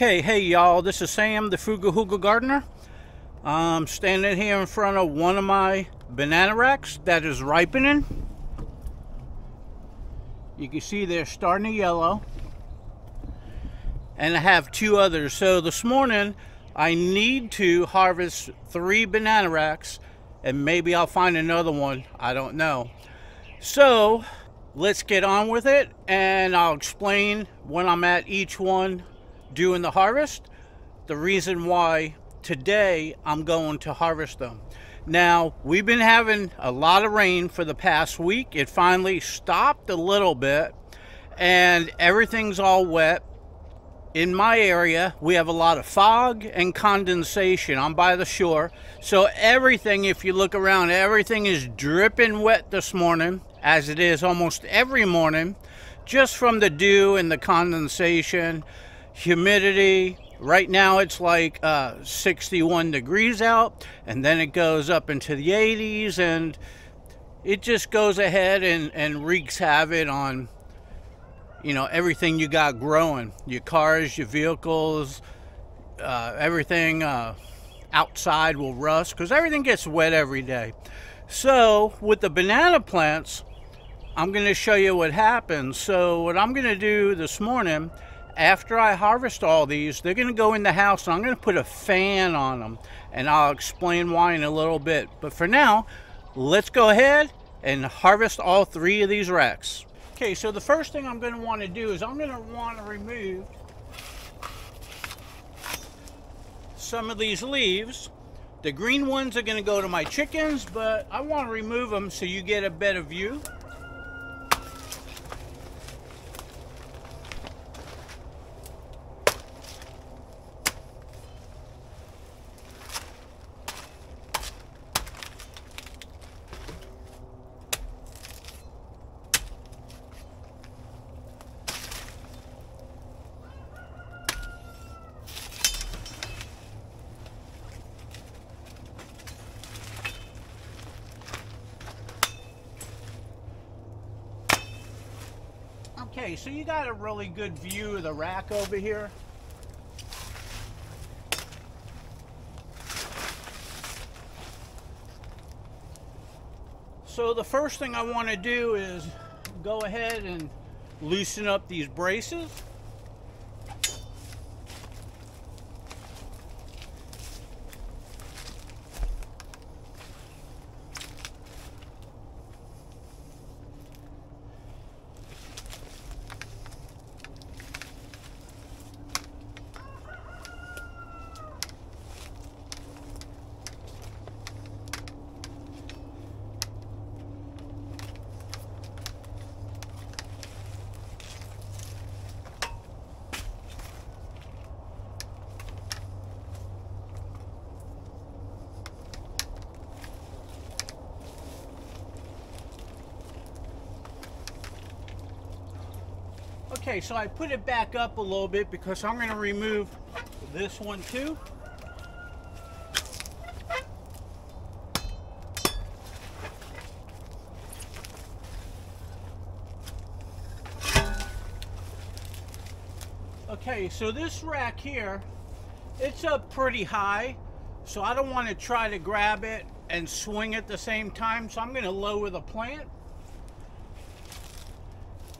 Okay, hey y'all, this is Sam, the Fuga Hooga Gardener. I'm standing here in front of one of my banana racks that is ripening. You can see they're starting to yellow. And I have two others. So this morning, I need to harvest 3 banana racks, and maybe I'll find another one, I don't know. So, let's get on with it, and I'll explain when I'm at each one doing the harvest, the reason why today I'm going to harvest them. Now, we've been having a lot of rain for the past week. It finally stopped a little bit, and everything's all wet. In my area, we have a lot of fog and condensation. I'm by the shore, so everything, if you look around, everything is dripping wet this morning, as it is almost every morning, just from the dew and the condensation. Humidity, right now it's like 61 degrees out, and then it goes up into the 80s, and it just goes ahead and wreaks havoc on, you know, everything you got growing, your cars, your vehicles, everything outside will rust because everything gets wet every day. So with the banana plants, I'm going to show you what happens. So what I'm going to do this morning, after I harvest all these, they're going to go in the house, and I'm going to put a fan on them, and I'll explain why in a little bit. But for now, let's go ahead and harvest all 3 of these racks. Okay, so the first thing I'm going to want to do is I'm going to want to remove some of these leaves. The green ones are going to go to my chickens, but I want to remove them so you get a better view. Okay, so you got a really good view of the rack over here. So the first thing I want to do is go ahead and loosen up these braces. Okay, so I put it back up a little bit because I'm going to remove this one too. Okay, so this rack here, it's up pretty high, so I don't want to try to grab it and swing at the same time, so I'm going to lower the plant.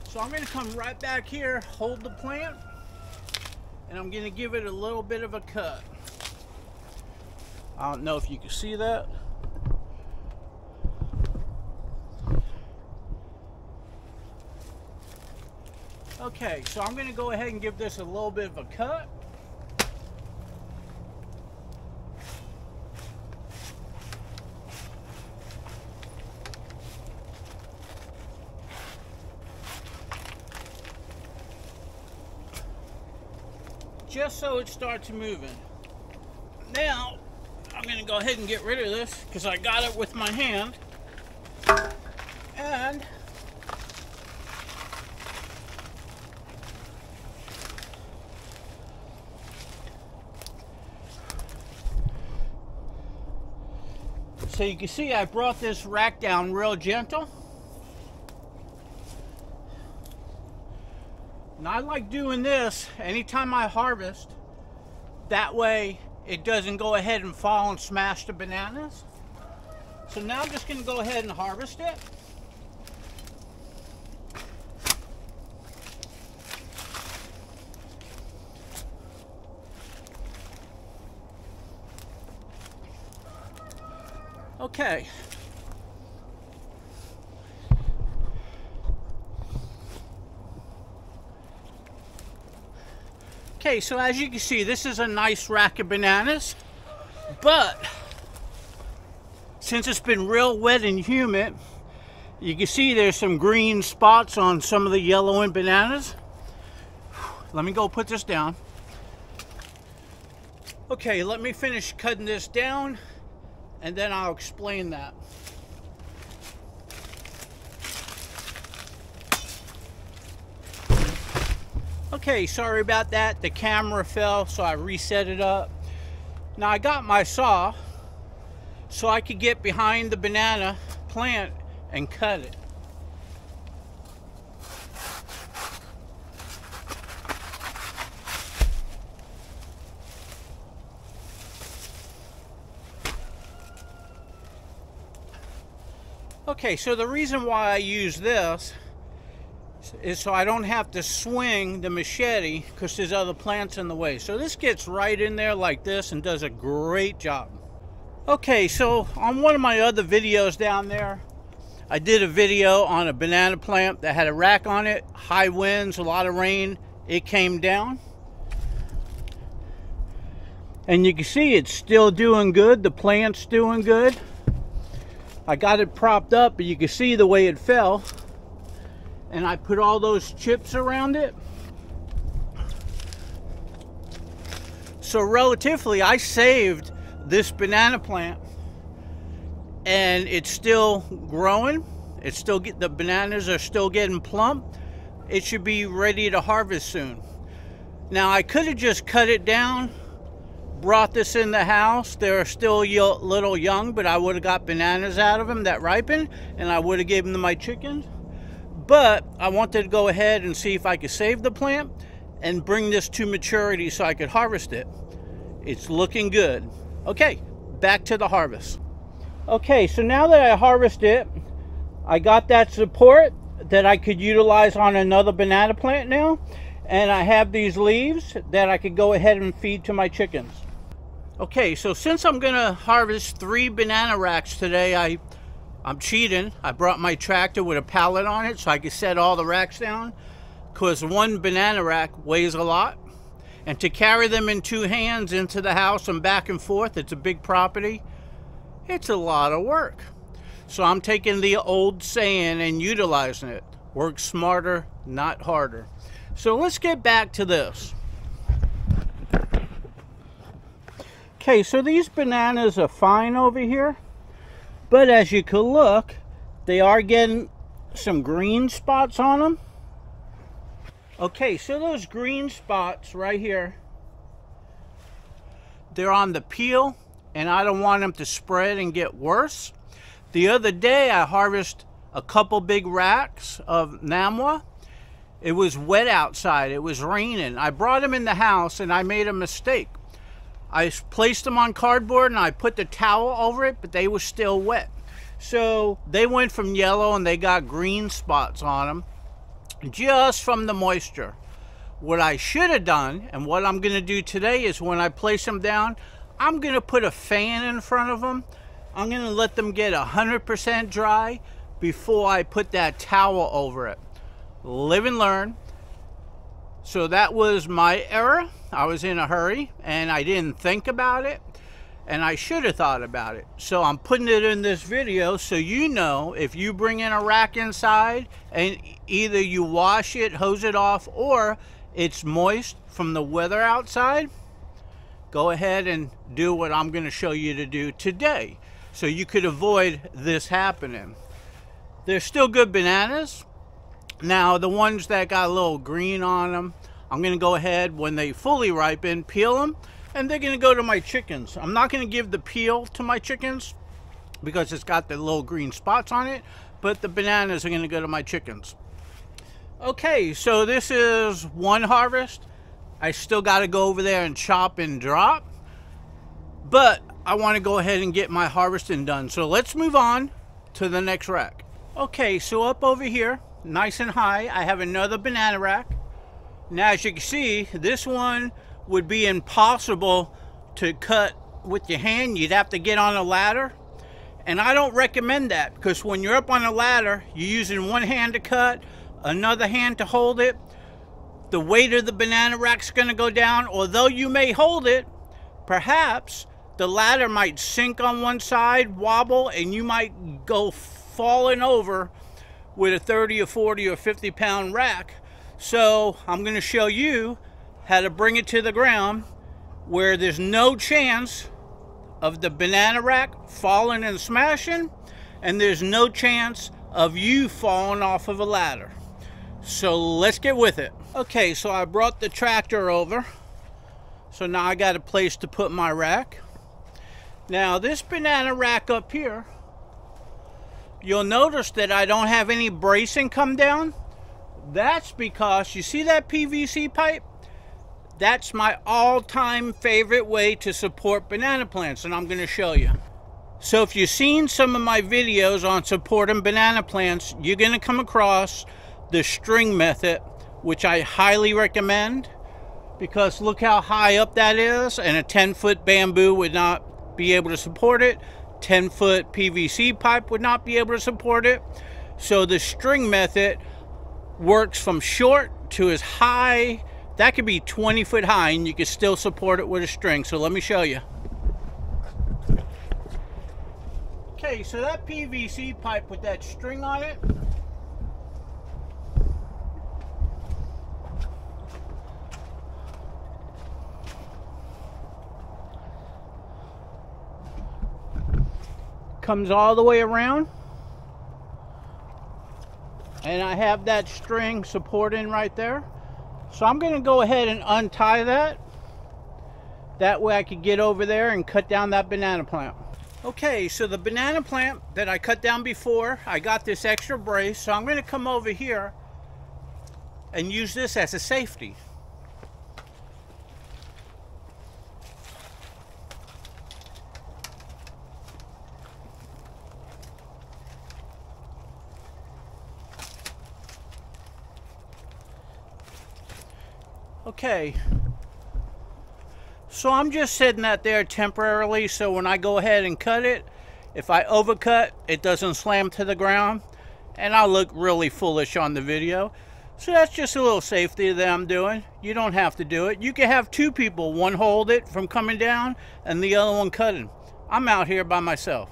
So I'm going to come right back here, hold the plant, and I'm going to give it a little bit of a cut. I don't know if you can see that. Okay, so I'm going to go ahead and give this a little bit of a cut. Just so it starts moving. Now, I'm going to go ahead and get rid of this because I got it with my hand. And so you can see I brought this rack down real gentle. And I like doing this anytime I harvest. That way it doesn't go ahead and fall and smash the bananas. So now I'm just going to go ahead and harvest it. Okay. Okay, so as you can see, this is a nice rack of bananas, but since it's been real wet and humid, you can see there's some green spots on some of the yellowing bananas. Let me go put this down. Okay, let me finish cutting this down and then I'll explain that. Okay, sorry about that. The camera fell, so I reset it up. Now I got my saw so I could get behind the banana plant and cut it. Okay, so the reason why I use this is so I don't have to swing the machete because there's other plants in the way. So this gets right in there like this and does a great job. Okay, so on one of my other videos down there, I did a video on a banana plant that had a rack on it, high winds, a lot of rain, it came down. And you can see it's still doing good, the plant's doing good. I got it propped up, but you can see the way it fell. And I put all those chips around it. So relatively, I saved this banana plant and it's still growing. It's still the bananas are still getting plump. It should be ready to harvest soon. Now I could have just cut it down, brought this in the house. They're still little young, but I would have got bananas out of them that ripen and I would have given them to my chickens. But I wanted to go ahead and see if I could save the plant and bring this to maturity so I could harvest it. It's looking good. Okay, back to the harvest. Okay, so now that I harvest it, I got that support that I could utilize on another banana plant now. And I have these leaves that I could go ahead and feed to my chickens. Okay, so since I'm gonna harvest 3 banana racks today, I'm cheating. I brought my tractor with a pallet on it so I could set all the racks down, because one banana rack weighs a lot. And to carry them in 2 hands into the house and back and forth, it's a big property. It's a lot of work. So I'm taking the old saying and utilizing it. Work smarter, not harder. So let's get back to this. Okay, so these bananas are fine over here. But as you can look, they are getting some green spots on them. Okay, so those green spots right here, they're on the peel, and I don't want them to spread and get worse. The other day, I harvested a couple big racks of namwa. It was wet outside, it was raining. I brought them in the house and I made a mistake. I placed them on cardboard and I put the towel over it, but they were still wet. So they went from yellow and they got green spots on them just from the moisture. What I should have done, and what I'm gonna do today, is when I place them down, I'm gonna put a fan in front of them. I'm gonna let them get 100% dry before I put that towel over it. Live and learn. So that was my error. I was in a hurry and I didn't think about it, and I should have thought about it. So I'm putting it in this video so you know, if you bring in a rack inside and either you wash it, hose it off, or it's moist from the weather outside, go ahead and do what I'm going to show you to do today so you could avoid this happening. They're still good bananas. Now the ones that got a little green on them, I'm going to go ahead, when they fully ripen, peel them, and they're going to go to my chickens. I'm not going to give the peel to my chickens because it's got the little green spots on it, but the bananas are going to go to my chickens. Okay, so this is one harvest. I still got to go over there and chop and drop, but I want to go ahead and get my harvesting done. So let's move on to the next rack. Okay, so up over here, nice and high, I have another banana rack. Now, as you can see, this one would be impossible to cut with your hand. You'd have to get on a ladder, and I don't recommend that, because when you're up on a ladder, you're using one hand to cut, another hand to hold it. The weight of the banana rack's going to go down. Although you may hold it, perhaps the ladder might sink on one side, wobble, and you might go falling over with a 30 or 40 or 50 pound rack. So I'm going to show you how to bring it to the ground where there's no chance of the banana rack falling and smashing, and there's no chance of you falling off of a ladder. So let's get with it. Okay, so I brought the tractor over. So now I got a place to put my rack. Now this banana rack up here, you'll notice that I don't have any bracing come down. That's because, you see that PVC pipe? That's my all-time favorite way to support banana plants, and I'm going to show you. So if you've seen some of my videos on supporting banana plants, you're going to come across the string method, which I highly recommend, because look how high up that is, and a 10-foot bamboo would not be able to support it. 10-foot PVC pipe would not be able to support it. So the string method works from short to as high. That could be 20 foot high, and you can still support it with a string. So let me show you. Okay, so that PVC pipe with that string on it, comes all the way around, and I have that string supporting right there. So I'm going to go ahead and untie that. That way I could get over there and cut down that banana plant. Okay, so the banana plant that I cut down before, I got this extra brace, so I'm going to come over here and use this as a safety. Okay, so I'm just setting that there temporarily, so when I go ahead and cut it, if I overcut, it doesn't slam to the ground, and I'll look really foolish on the video. So that's just a little safety that I'm doing. You don't have to do it. You can have two people, one hold it from coming down and the other one cutting. I'm out here by myself.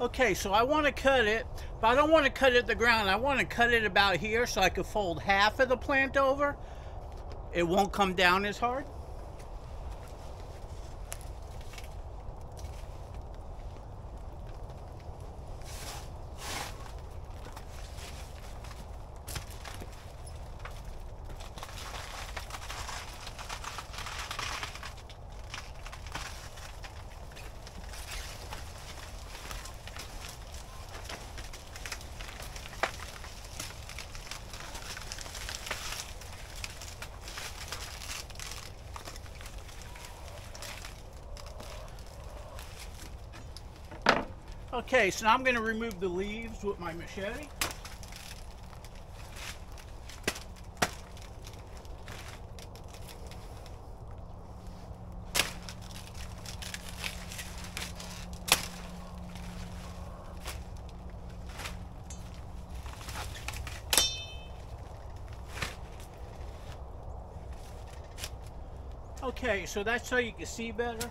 Okay, so I want to cut it, but I don't want to cut it at the ground. I want to cut it about here so I can fold half of the plant over. It won't come down as hard. Okay, so now I'm going to remove the leaves with my machete. Okay, so that's so you can see better.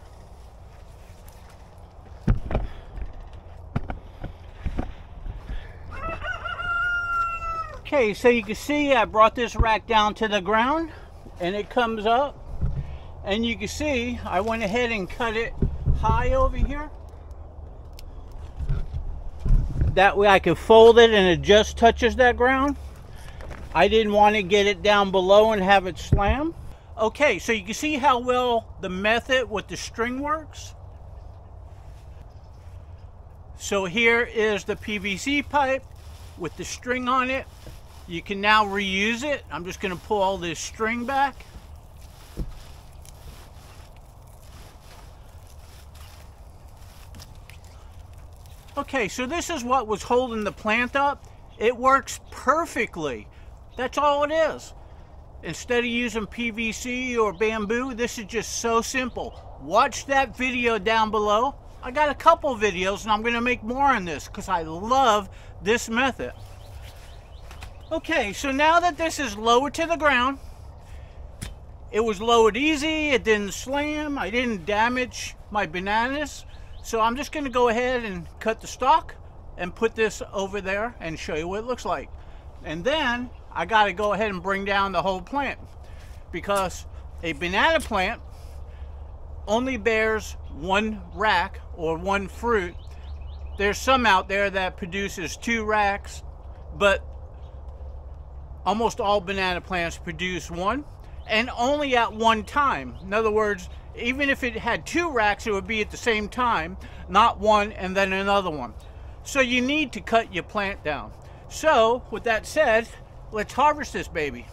Okay, so you can see I brought this rack down to the ground and it comes up, and you can see I went ahead and cut it high over here. That way I can fold it and it just touches that ground. I didn't want to get it down below and have it slam. Okay, so you can see how well the method with the string works. So here is the PVC pipe with the string on it. You can now reuse it. I'm just going to pull all this string back. Okay, so this is what was holding the plant up. It works perfectly. That's all it is. Instead of using PVC or bamboo, this is just so simple. Watch that video down below. I got a couple videos and I'm going to make more on this because I love this method. Okay, so now that this is lowered to the ground, it was lowered easy, it didn't slam, I didn't damage my bananas. So I'm just going to go ahead and cut the stalk and put this over there and show you what it looks like. And then I got to go ahead and bring down the whole plant, because a banana plant only bears one rack or one fruit. There's some out there that produces 2 racks, but almost all banana plants produce 1, and only at one time. In other words, even if it had 2 racks, it would be at the same time, not one and then another one. So you need to cut your plant down. So with that said, let's harvest this baby.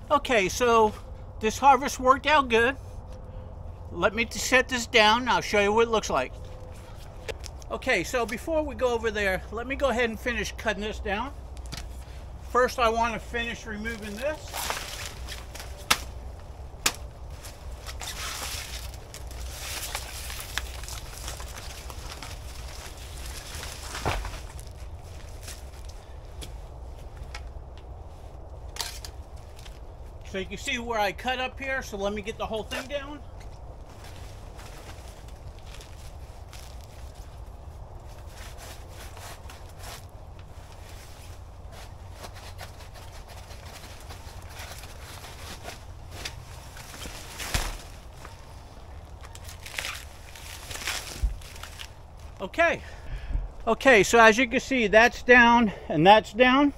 Okay, so this harvest worked out good. Let me set this down and I'll show you what it looks like. Okay, so before we go over there, let me go ahead and finish cutting this down. First, I want to finish removing this. So you can see where I cut up here, so let me get the whole thing down. Okay, so as you can see, that's down and that's down.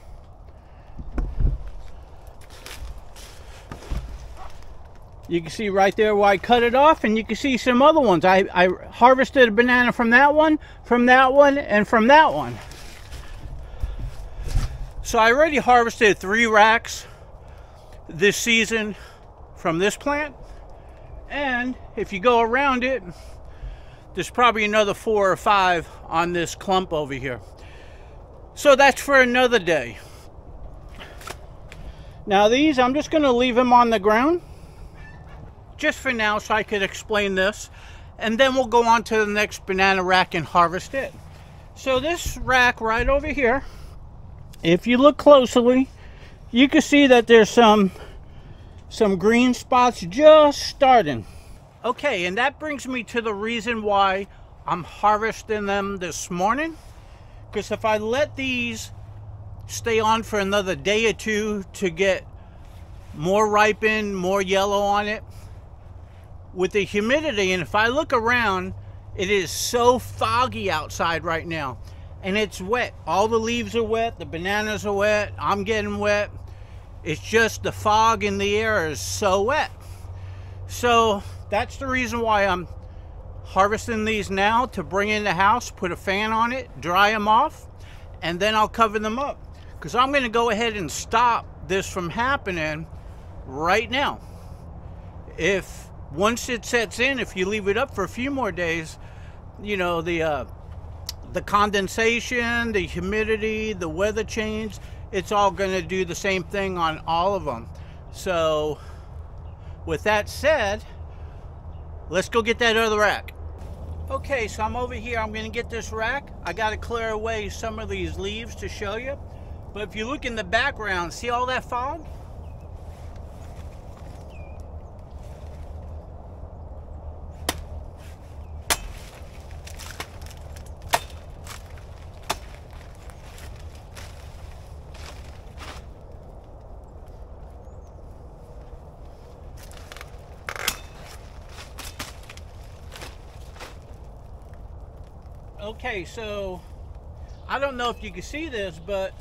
You can see right there where I cut it off, and you can see some other ones. I harvested a banana from that one, and from that one. So I already harvested 3 racks this season from this plant. And if you go around it, there's probably another 4 or 5 on this clump over here. So that's for another day. Now these, I'm just gonna leave them on the ground just for now so I could explain this, and then we'll go on to the next banana rack and harvest it. So this rack right over here, if you look closely, you can see that there's some green spots just starting. Okay, and that brings me to the reason why I'm harvesting them this morning, because if I let these stay on for another day or 2 to get more ripened, more yellow on it, with the humidity, and if I look around, it is so foggy outside right now, and it's wet. All the leaves are wet, the bananas are wet, I'm getting wet. It's just the fog in the air is so wet. So that's the reason why I'm harvesting these now, to bring in the house, put a fan on it, dry them off, and then I'll cover them up, because I'm going to go ahead and stop this from happening right now. If once it sets in, if you leave it up for a few more days, you know, the condensation, the humidity, the weather change, it's all going to do the same thing on all of them. So with that said, let's go get that other rack. Okay, so I'm over here. I'm going to get this rack. I got to clear away some of these leaves to show you. But if you look in the background, see all that fog? Okay, so I don't know if you can see this, but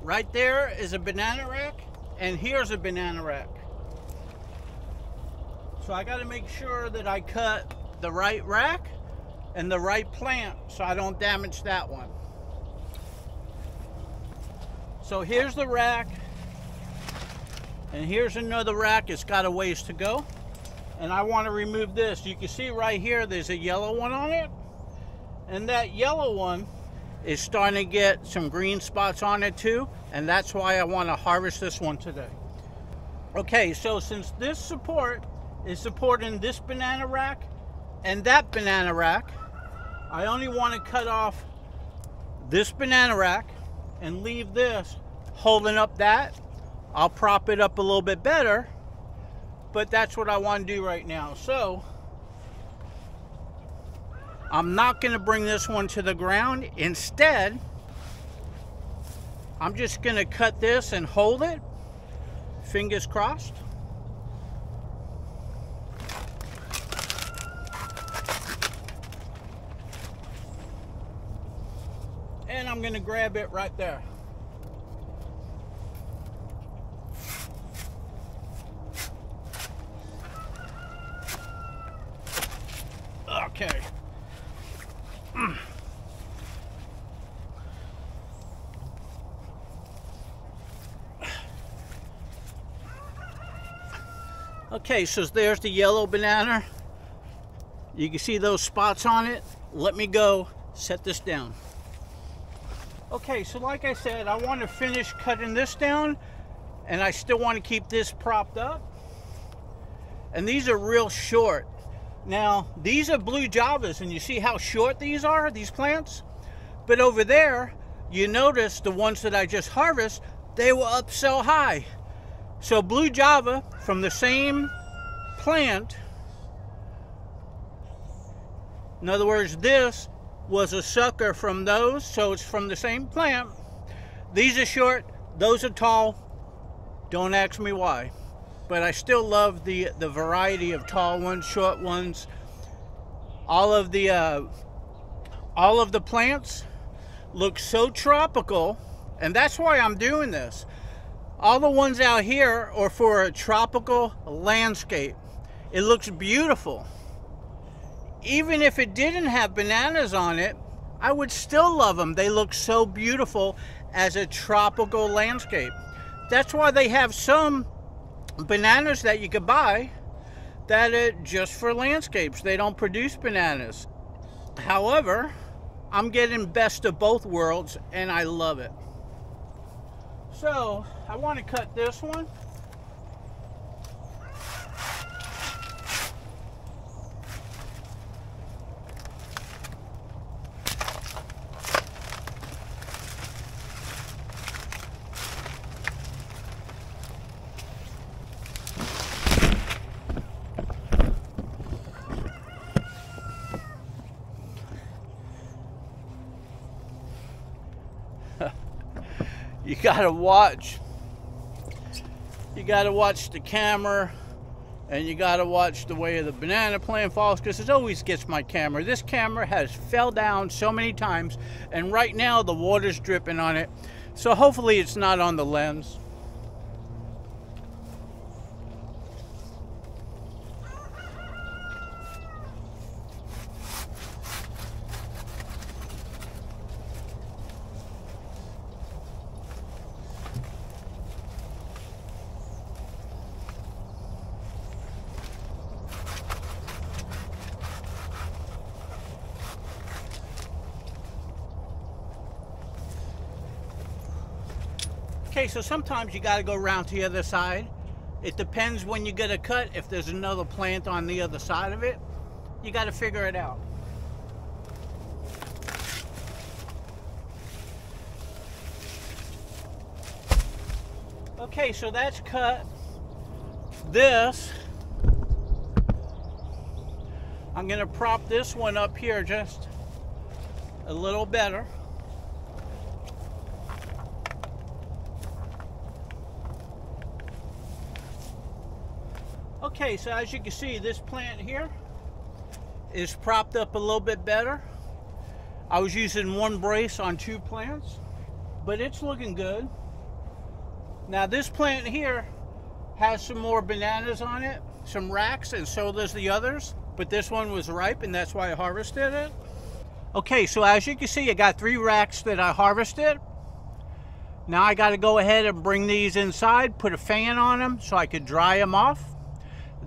right there is a banana rack, and here's a banana rack. So I got to make sure that I cut the right rack and the right plant so I don't damage that one. So here's the rack, and here's another rack. It's got a ways to go, and I want to remove this. You can see right here there's a yellow one on it, and that yellow one is starting to get some green spots on it too, and that's why I want to harvest this one today. Okay, so since this support is supporting this banana rack and that banana rack, I only want to cut off this banana rack and leave this holding up that. I'll prop it up a little bit better, but that's what I want to do right now. So I'm not going to bring this one to the ground. Instead, I'm just going to cut this and hold it, fingers crossed. And I'm going to grab it right there. Okay. Okay, so there's the yellow banana. You can see those spots on it. Let me go set this down. Okay, so like I said, I want to finish cutting this down, and I still want to keep this propped up. And these are real short. Now, these are blue javas, and you see how short these are, these plants? But over there, you notice the ones that I just harvested, they were up so high. So blue java from the same plant, in other words, this was a sucker from those, so it's from the same plant. These are short, those are tall. Don't ask me why. But I still love the variety of tall ones, short ones. All of the plants look so tropical, and that's why I'm doing this. All the ones out here are for a tropical landscape. It looks beautiful. Even if it didn't have bananas on it, I would still love them. They look so beautiful as a tropical landscape. That's why they have some bananas that you could buy that are just for landscapes. They don't produce bananas. However, I'm getting best of both worlds, and I love it. So I want to cut this one. You gotta watch the camera, and you gotta watch the way the banana plant falls, because it always gets my camera. This camera has fell down so many times, and right now the water's dripping on it, so hopefully it's not on the lens. Okay, so sometimes you got to go around to the other side. It depends when you get a cut. If there's another plant on the other side of it, you got to figure it out. Okay, so that's cut. This, I'm going to prop this one up here just a little better. Okay, so as you can see, this plant here is propped up a little bit better. I was using one brace on two plants, but it's looking good. Now this plant here has some more bananas on it, some racks, and so does the others. but this one was ripe and that's why I harvested it. Okay, so as you can see, I got 3 racks that I harvested. Now I got to go ahead and bring these inside, put a fan on them so I could dry them off.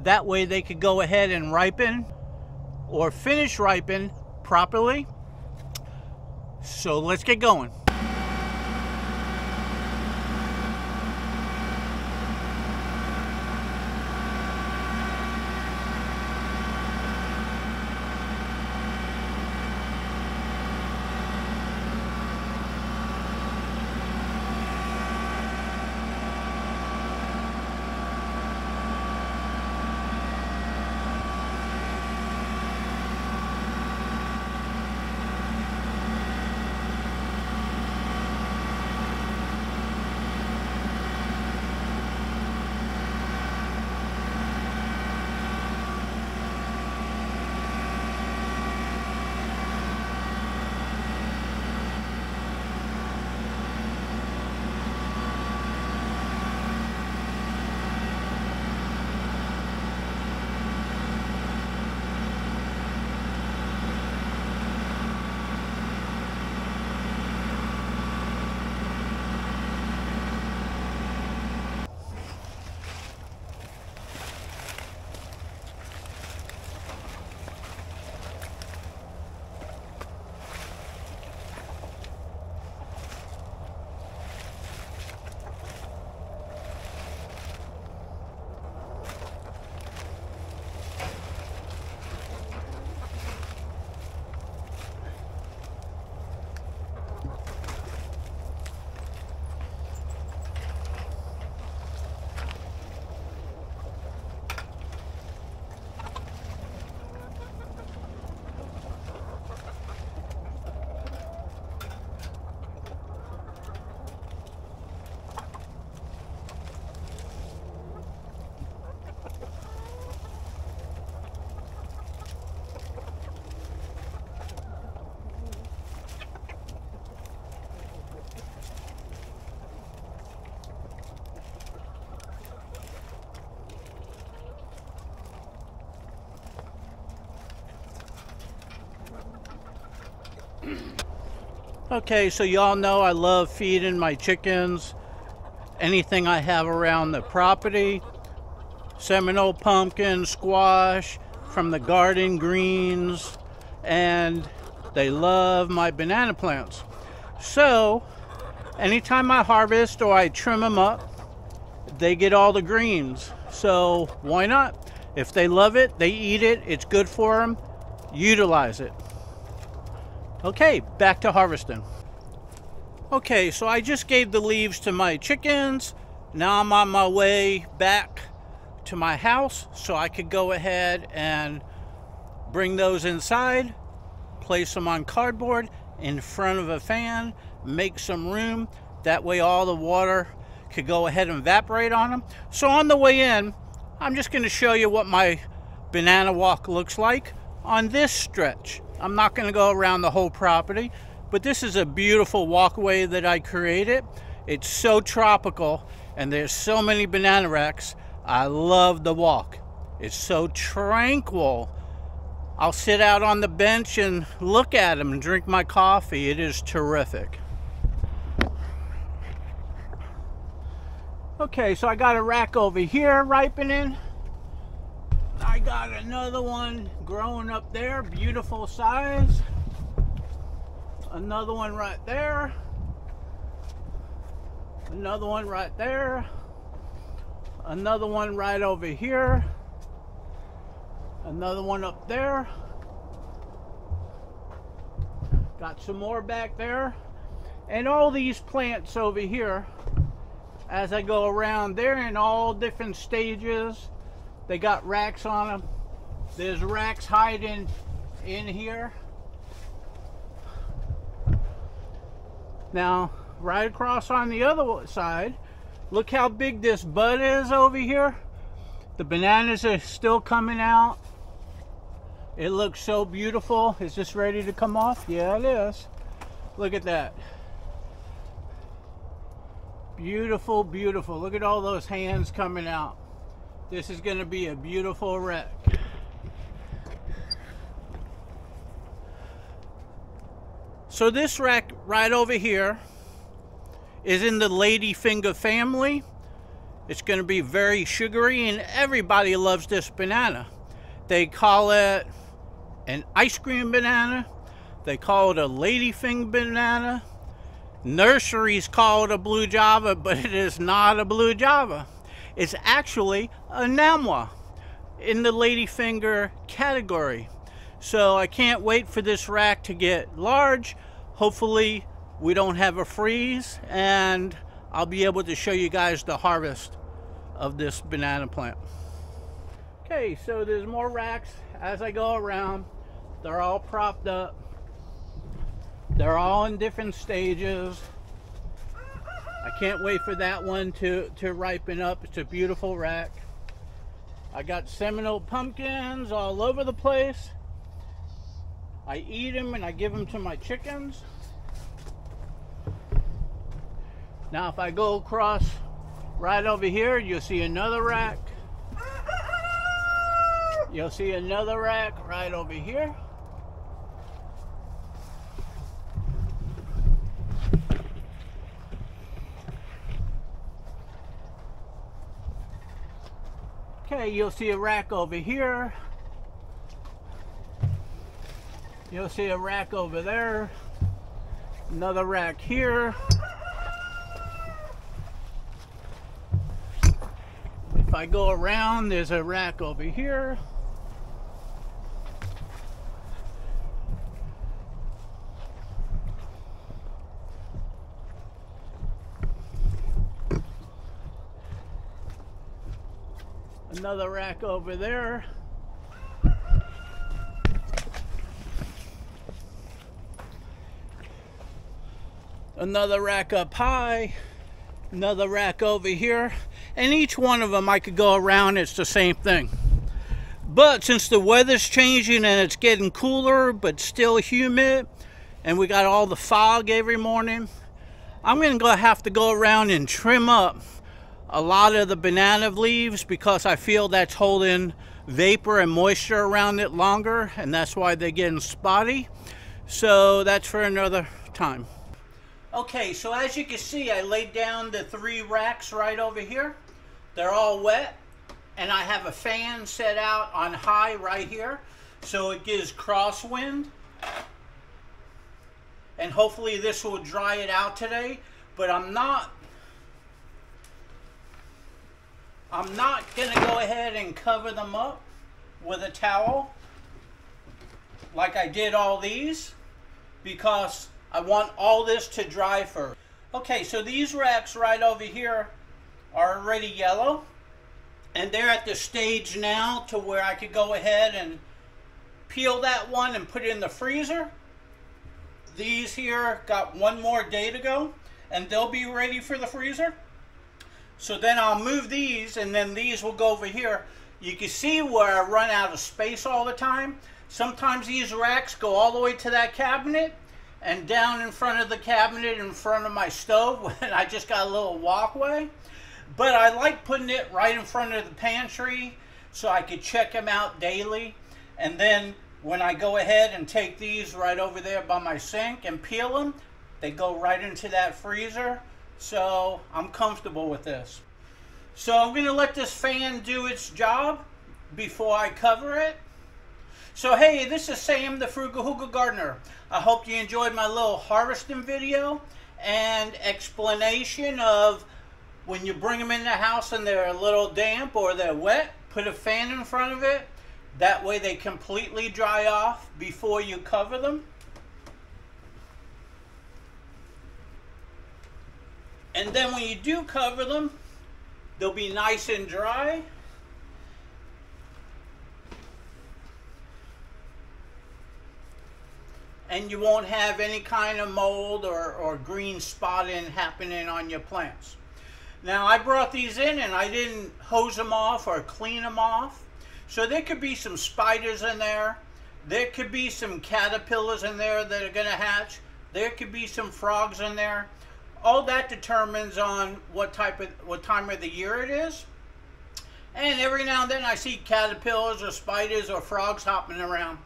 That way they could go ahead and ripen or finish ripen properly. So let's get going. Okay, so y'all know I love feeding my chickens anything I have around the property. Seminole pumpkin, squash, from the garden greens, and they love my banana plants. So anytime I harvest or I trim them up, they get all the greens. So why not? If they love it, they eat it, it's good for them, utilize it. Okay, back to harvesting. Okay, so I just gave the leaves to my chickens. Now I'm on my way back to my house so I could go ahead and bring those inside, place them on cardboard in front of a fan, make some room. That way all the water could go ahead and evaporate on them. So on the way in, I'm just going to show you what my banana walk looks like on this stretch. I'm not going to go around the whole property, but this is a beautiful walkway that I created. It's so tropical and there's so many banana racks. I love the walk. It's so tranquil. I'll sit out on the bench and look at them and drink my coffee. It is terrific. Okay, so I got a rack over here ripening. I got another one growing up there, beautiful size. Another one right there. Another one right there. Another one right over here. Another one up there. Got some more back there. And all these plants over here, as I go around, they're in all different stages. They got racks on them. There's racks hiding in here. Now, right across on the other side, look how big this bud is over here. The bananas are still coming out. It looks so beautiful. Is this ready to come off? Yeah, it is. Look at that. Beautiful, beautiful. Look at all those hands coming out. This is going to be a beautiful wreck. So this rack right over here is in the ladyfinger family. It's going to be very sugary, and everybody loves this banana. They call it an ice cream banana. They call it a ladyfinger banana. Nurseries call it a blue java, but it is not a blue java. It's actually a namwa in the ladyfinger category. So I can't wait for this rack to get large. Hopefully we don't have a freeze, and I'll be able to show you guys the harvest of this banana plant. Okay, so there's more racks as I go around. They're all propped up. They're all in different stages. I can't wait for that one to ripen up. It's a beautiful rack. I got Seminole pumpkins all over the place. I eat them and I give them to my chickens. Now if I go across right over here, you'll see another rack. You'll see another rack right over here. Okay, you'll see a rack over here. You'll see a rack over there. Another rack here. If I go around, there's a rack over here. Another rack over there. Another rack up high. Another rack over here. And each one of them I could go around, it's the same thing. But since the weather's changing and it's getting cooler but still humid, and we got all the fog every morning, I'm gonna have to go around and trim up a lot of the banana leaves, because I feel that's holding vapor and moisture around it longer, and that's why they're getting spotty. So that's for another time. Okay, so as you can see, I laid down the 3 racks right over here. They're all wet, and I have a fan set out on high right here, so it gives crosswind. And hopefully this will dry it out today, but I'm not gonna go ahead and cover them up with a towel like I did all these, because I want all this to dry first. Okay, so these racks right over here are already yellow, and they're at the stage now to where I could go ahead and peel that one and put it in the freezer. These here got 1 more day to go, and they'll be ready for the freezer. So then I'll move these, and then these will go over here. You can see where I run out of space all the time. Sometimes these racks go all the way to that cabinet, and down in front of the cabinet in front of my stove when I just got a little walkway. But I like putting it right in front of the pantry so I could check them out daily. And then when I go ahead and take these right over there by my sink and peel them, they go right into that freezer. So I'm comfortable with this. So I'm going to let this fan do its job before I cover it. So hey, this is Sam the Frugal Hooga Gardener. I hope you enjoyed my little harvesting video and explanation of when you bring them in the house and they're a little damp or they're wet, put a fan in front of it. That way they completely dry off before you cover them. And then when you do cover them, they'll be nice and dry. And you won't have any kind of mold or green spotting happening on your plants. Now I brought these in and I didn't hose them off or clean them off. So there could be some spiders in there. There could be some caterpillars in there that are going to hatch. There could be some frogs in there. All that determines on what time of the year it is. And every now and then I see caterpillars or spiders or frogs hopping around.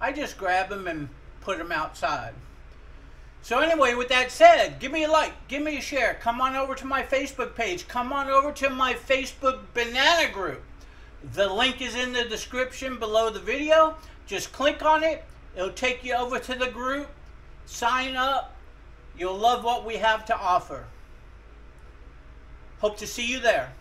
I just grab them and put them outside. So anyway, with that said, give me a like, give me a share. Come on over to my Facebook page. Come on over to my Facebook banana group. The link is in the description below the video. Just click on it. It'll take you over to the group. Sign up. You'll love what we have to offer. Hope to see you there.